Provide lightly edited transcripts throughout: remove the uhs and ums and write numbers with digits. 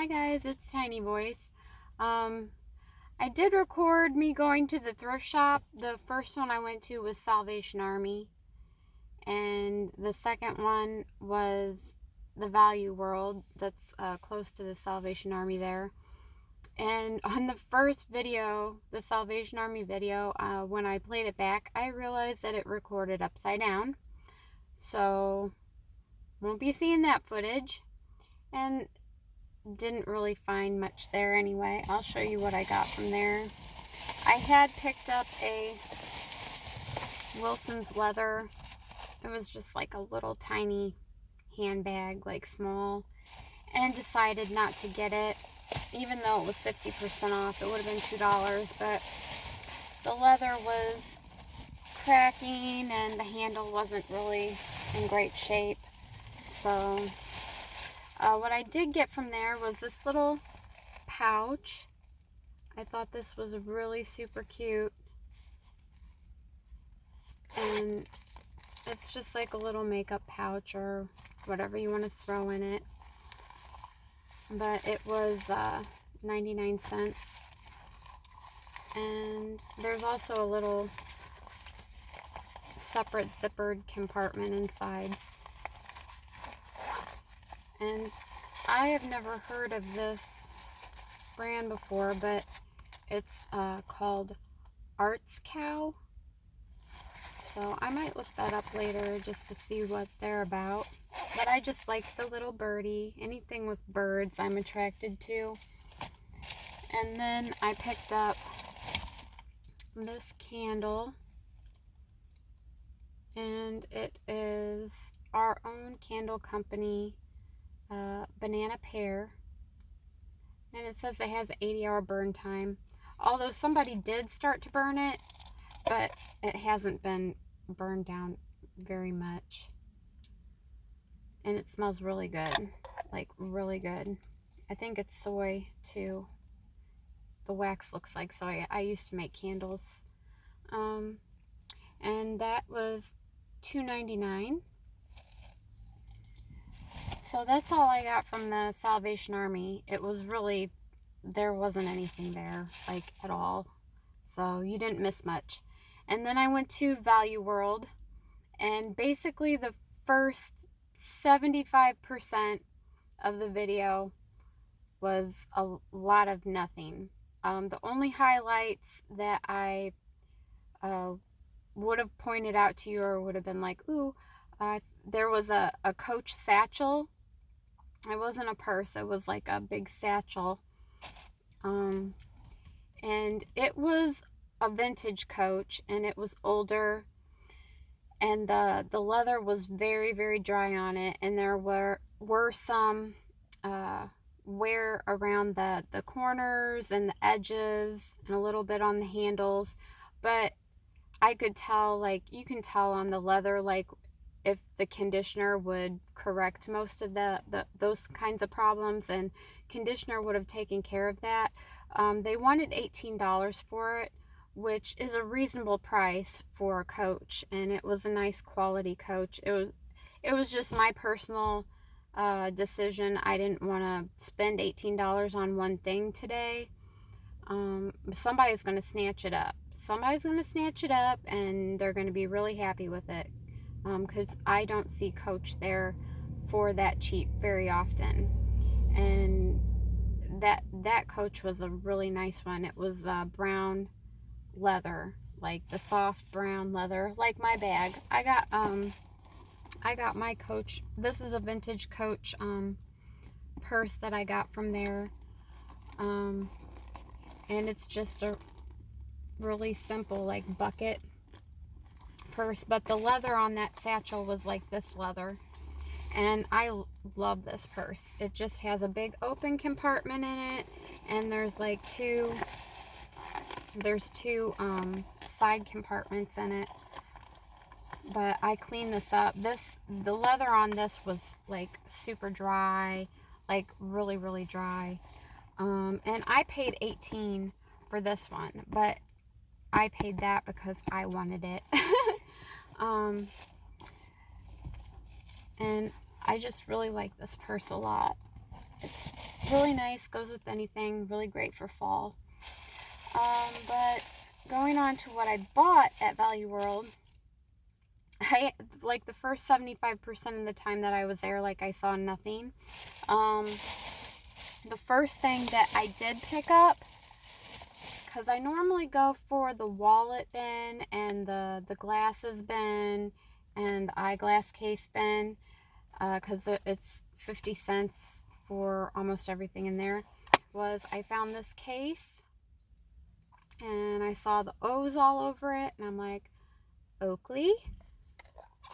Hi guys, it's Tiny Voice. I did record me going to the thrift shop. The first one I went to was Salvation Army, and the second one was the Value World that's close to the Salvation Army there. And on the first video, the Salvation Army video, when I played it back, I realized that it recorded upside down. So, won't be seeing that footage. And didn't really find much there anyway. I'll show you what I got from there. I had picked up a Wilson's leather. It was just like a little tiny handbag, like small, and decided not to get it, even though it was 50% off. It would have been $2, but the leather was cracking and the handle wasn't really in great shape. So what I did get from there was this little pouch. I thought this was really super cute. And it's just like a little makeup pouch or whatever you want to throw in it. But it was 99 cents. And there's also a little separate zippered compartment inside. And I have never heard of this brand before, but it's called Arts Cow. So I might look that up later just to see what they're about. But I just like the little birdie. Anything with birds I'm attracted to. And then I picked up this candle. And it is our own candle company, Banana Pear, and it says it has an 80-hour burn time, although somebody did start to burn it, but it hasn't been burned down very much, and it smells really good, like really good. I think it's soy too. The wax looks like soy. I used to make candles, and that was $2.99. So that's all I got from the Salvation Army. It was really, there wasn't anything there, like, at all. So you didn't miss much. And then I went to Value World, and basically the first 75% of the video was a lot of nothing. The only highlights that I would have pointed out to you, or would have been like, ooh, there was a Coach satchel. It wasn't a purse, it was like a big satchel. And it was a vintage Coach, and it was older, and the leather was very, very dry on it, and there were some wear around the corners and the edges, and a little bit on the handles, but I could tell, like, you can tell on the leather, like, if the conditioner would correct most of those kinds of problems, and conditioner would have taken care of that. They wanted $18 for it, which is a reasonable price for a Coach, and it was a nice quality Coach. It was just my personal decision. I didn't want to spend $18 on one thing today. Somebody's going to snatch it up. Somebody's going to snatch it up, and they're going to be really happy with it. Because I don't see Coach there for that cheap very often. And that Coach was a really nice one. It was brown leather, like the soft brown leather, like my bag. I got my Coach. This is a vintage Coach purse that I got from there. And it's just a really simple, like, bucket purse, but the leather on that satchel was like this leather, and I love this purse. It just has a big open compartment in it, and there's like two side compartments in it. But I cleaned this up. The leather on this was like super dry, like really, really dry. And I paid $18 for this one, but I paid that because I wanted it. And I just really like this purse a lot. It's really nice, goes with anything, really great for fall. But going on to what I bought at Value World, like the first 75% of the time that I was there, like I saw nothing. The first thing that I did pick up, because I normally go for the wallet bin and the glasses bin and eyeglass case bin, because it's 50 cents for almost everything in there, was I found this case and I saw the O's all over it, and I'm like, Oakley,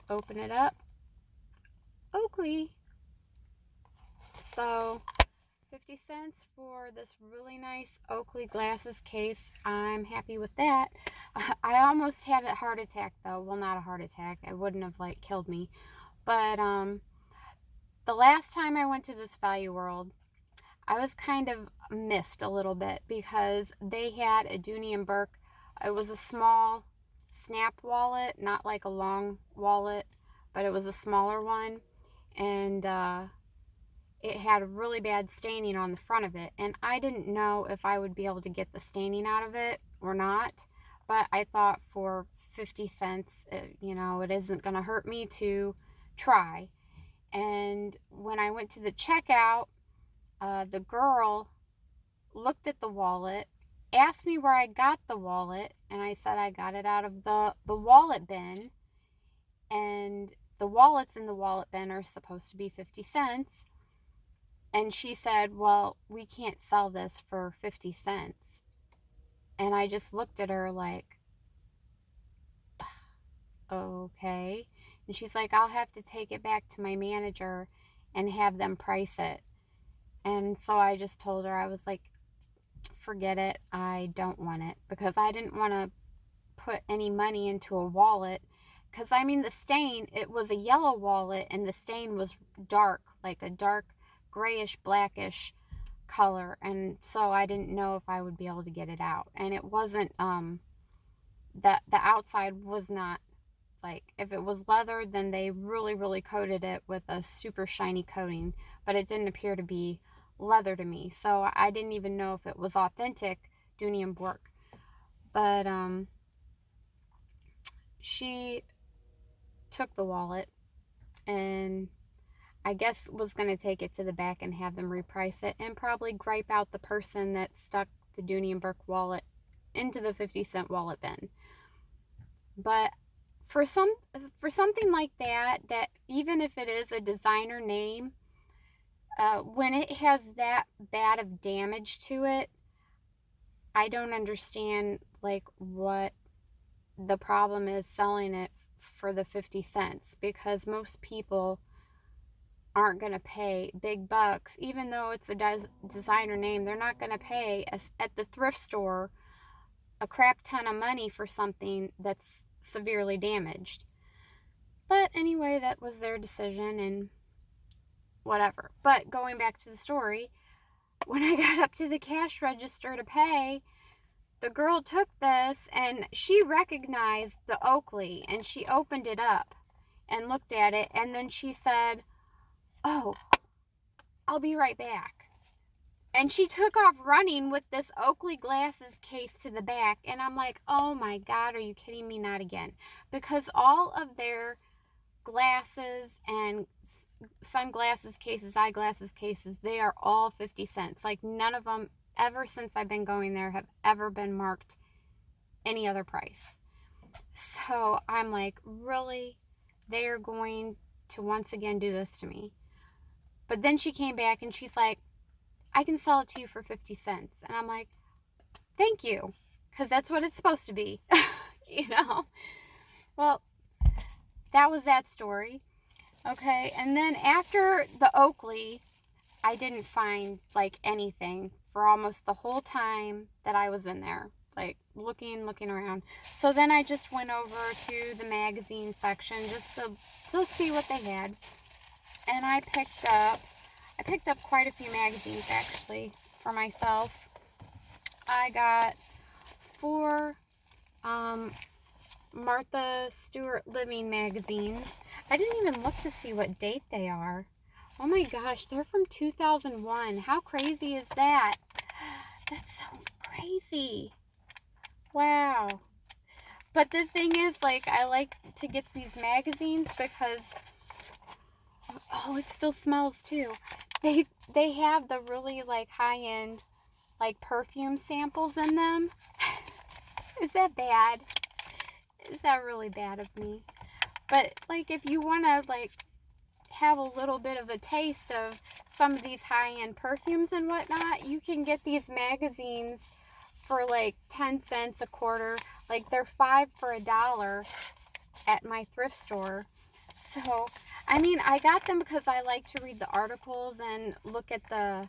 open it up, Oakley. So 50 cents for this really nice Oakley glasses case. I'm happy with that. I almost had a heart attack though. Well, not a heart attack. It wouldn't have like killed me. But the last time I went to this Value World, I was kind of miffed a little bit because they had a Dooney & Bourke. It was a small snap wallet, not like a long wallet, but it was a smaller one. And it had really bad staining on the front of it. And I didn't know if I would be able to get the staining out of it or not. But I thought for 50 cents, it isn't going to hurt me to try. And when I went to the checkout, the girl looked at the wallet, asked me where I got the wallet, and I said I got it out of the wallet bin, and the wallets in the wallet bin are supposed to be 50 cents. And she said, well, we can't sell this for 50 cents. And I just looked at her like, okay. And she's like, I'll have to take it back to my manager and have them price it. And so I just told her, I was like, forget it. I don't want it, because I didn't want to put any money into a wallet. Because, I mean, the stain, it was a yellow wallet and the stain was dark, like a dark grayish, blackish color. And so I didn't know if I would be able to get it out. And it wasn't, the outside was not, like, if it was leather, then they really, really coated it with a super shiny coating. But it didn't appear to be leather to me. So I didn't even know if it was authentic Dooney & Bourke. But she took the wallet and I guess was going to take it to the back and have them reprice it and probably gripe out the person that stuck the Dooney & Bourke wallet into the 50-cent wallet bin. But for something like that even if it is a designer name, when it has that bad of damage to it, I don't understand like what the problem is selling it for the 50 cents, because most people aren't going to pay big bucks. Even though it's a designer name, they're not going to pay at the thrift store a crap ton of money for something that's severely damaged. But anyway, that was their decision and whatever. But going back to the story, when I got up to the cash register to pay, the girl took this and she recognized the Oakley and she opened it up and looked at it, and then she said, oh, I'll be right back. And she took off running with this Oakley glasses case to the back. And I'm like, oh my God, are you kidding me? Not again. Because all of their glasses and sunglasses cases, eyeglasses cases, they are all 50 cents. Like none of them, ever since I've been going there, have ever been marked any other price. So I'm like, really? They are going to once again do this to me? But then she came back and she's like, I can sell it to you for 50 cents. And I'm like, thank you. Because that's what it's supposed to be. Well, that was that story. Okay. And then after the Oakley, I didn't find like anything for almost the whole time that I was in there. Like looking around. So then I just went over to the magazine section just to see what they had. And I picked up quite a few magazines actually for myself. I got 4 Martha Stewart Living magazines. I didn't even look to see what date they are. Oh my gosh, they're from 2001. How crazy is that? That's so crazy. Wow. But the thing is, like, I like to get these magazines because, oh, it still smells too. They have the really, like, high-end, like, perfume samples in them. Is that bad? Is that really bad of me? But, like, if you want to, like, have a little bit of a taste of some of these high-end perfumes and whatnot, you can get these magazines for like 10 cents a quarter. Like, they're 5 for $1 at my thrift store. So, I mean, I got them because I like to read the articles and look at the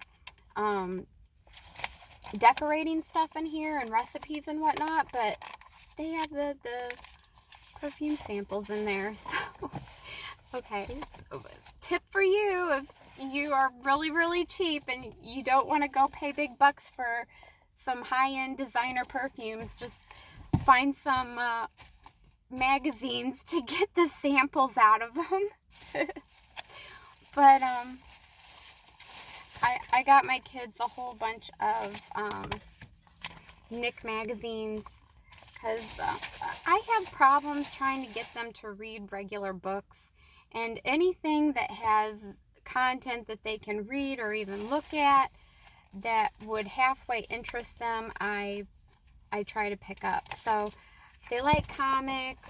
decorating stuff in here and recipes and whatnot, but they have the perfume samples in there. So, okay, so tip for you: if you are really, really cheap and you don't want to go pay big bucks for some high-end designer perfumes, just find some magazines to get the samples out of them. But I got my kids a whole bunch of Nick magazines because I have problems trying to get them to read regular books, and anything that has content that they can read or even look at that would halfway interest them, I try to pick up. So they like comics,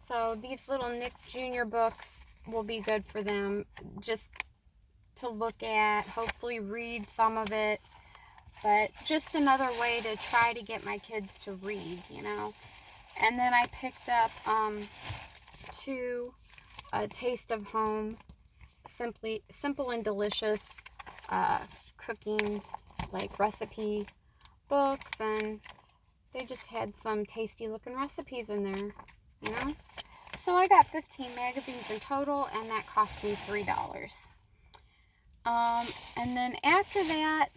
so these little Nick Jr. books will be good for them just to look at, hopefully read some of it, but just another way to try to get my kids to read, you know. And then I picked up two Taste of Home, simple and delicious cooking, like, recipe books, and they just had some tasty looking recipes in there, you know. So I got 15 magazines in total, and that cost me $3. And then after that,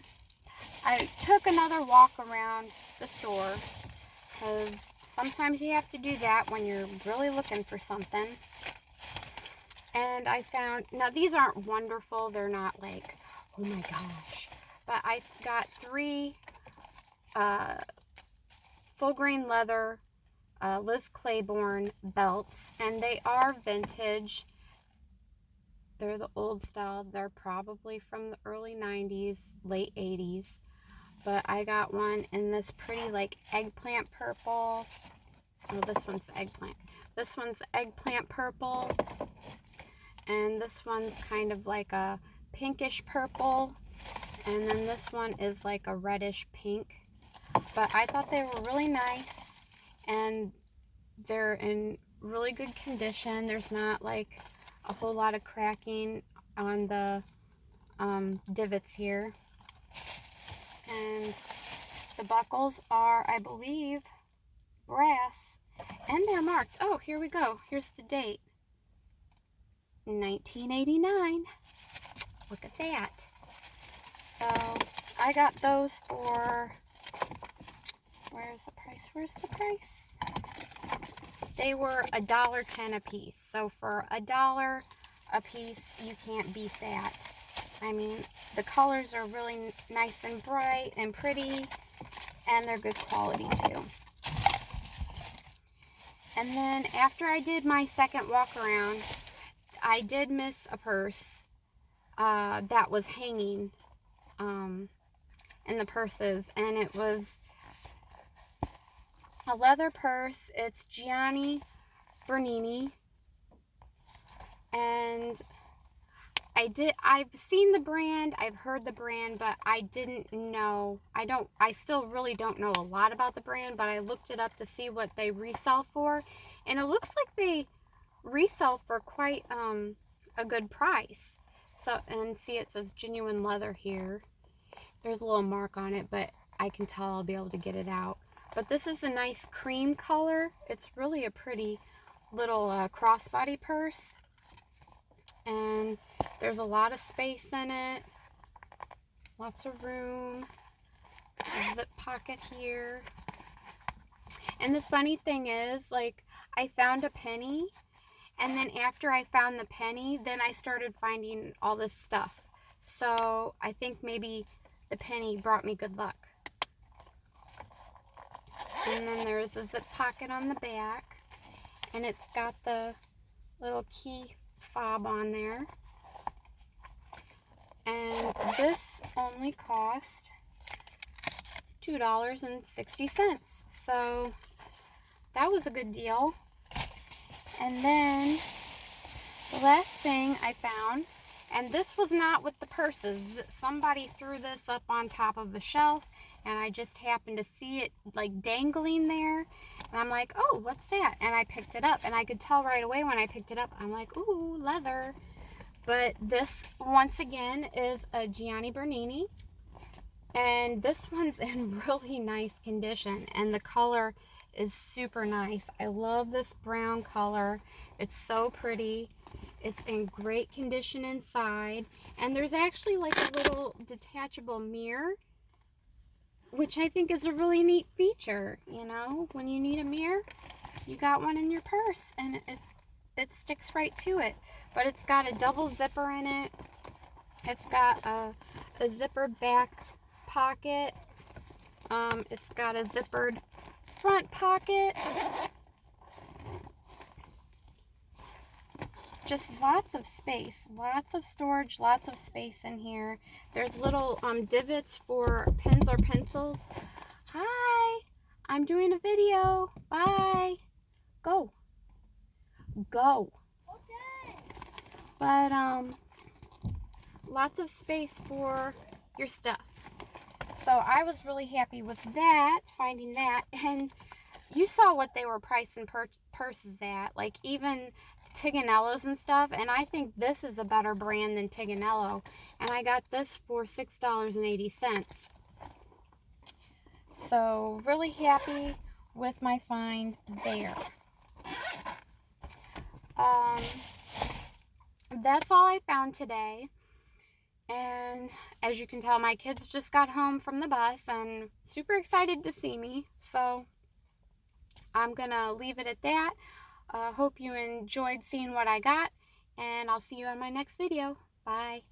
I took another walk around the store, because sometimes you have to do that when you're really looking for something. And I found, now these aren't wonderful, they're not like, oh my gosh, but I got 3 full grain leather Liz Claiborne belts, and they are vintage. They're the old style. They're probably from the early 90s, late 80s. But I got one in this pretty, like, eggplant purple. Oh, this one's the eggplant. This one's eggplant purple. And this one's kind of like a pinkish purple. And then this one is like a reddish pink. But I thought they were really nice. And they're in really good condition. There's not, like, a whole lot of cracking on the divots here. And the buckles are, I believe, brass, and they're marked. Oh, here we go. Here's the date. 1989. Look at that. So I got those for, where's the price? Where's the price? They were $1.10 a piece. So for $1 a piece, you can't beat that. I mean, the colors are really nice and bright and pretty, and they're good quality too. And then after I did my second walk around, I did miss a purse that was hanging in the purses, and it was a leather purse. It's Gianni Bernini, and I've seen the brand, I've heard the brand, but I didn't know, I still really don't know a lot about the brand, but I looked it up to see what they resell for, and it looks like they resell for quite a good price. So, and see, it says genuine leather here. There's a little mark on it, but I can tell I'll be able to get it out. But this is a nice cream color. It's really a pretty little crossbody purse. And there's a lot of space in it. Lots of room. A zip pocket here. And the funny thing is, like, I found a penny, And then after I found the penny, then I started finding all this stuff. So I think maybe the penny brought me good luck. And then there's a zip pocket on the back. And it's got the little key fob on there. And this only cost $2.60. So that was a good deal. And then the last thing I found, and this was not with the purses. Somebody threw this up on top of a shelf, and I just happened to see it like dangling there. And I'm like, oh, what's that? And I picked it up, and I could tell right away when I picked it up. I'm like, ooh, leather. But this, once again, is a Gianni Bernini. And this one's in really nice condition, and the color is super nice. I love this brown color. It's so pretty. It's in great condition inside, and there's actually like a little detachable mirror, which I think is a really neat feature. You know, when you need a mirror, you got one in your purse, and it sticks right to it. But it's got a double zipper in it. It's got a zippered back pocket. It's got a zippered front pocket. Just lots of space, lots of storage, lots of space in here. There's little divots for pens or pencils. Hi, I'm doing a video. Bye. Go. Go. Okay. But lots of space for your stuff. So I was really happy with that, finding that. And you saw what they were pricing purses at, like even Tiganello's and stuff. And I think this is a better brand than Tiganello. And I got this for $6.80. So really happy with my find there. That's all I found today. And as you can tell, my kids just got home from the bus and super excited to see me. So I'm gonna leave it at that. Hope you enjoyed seeing what I got, and I'll see you in my next video. Bye.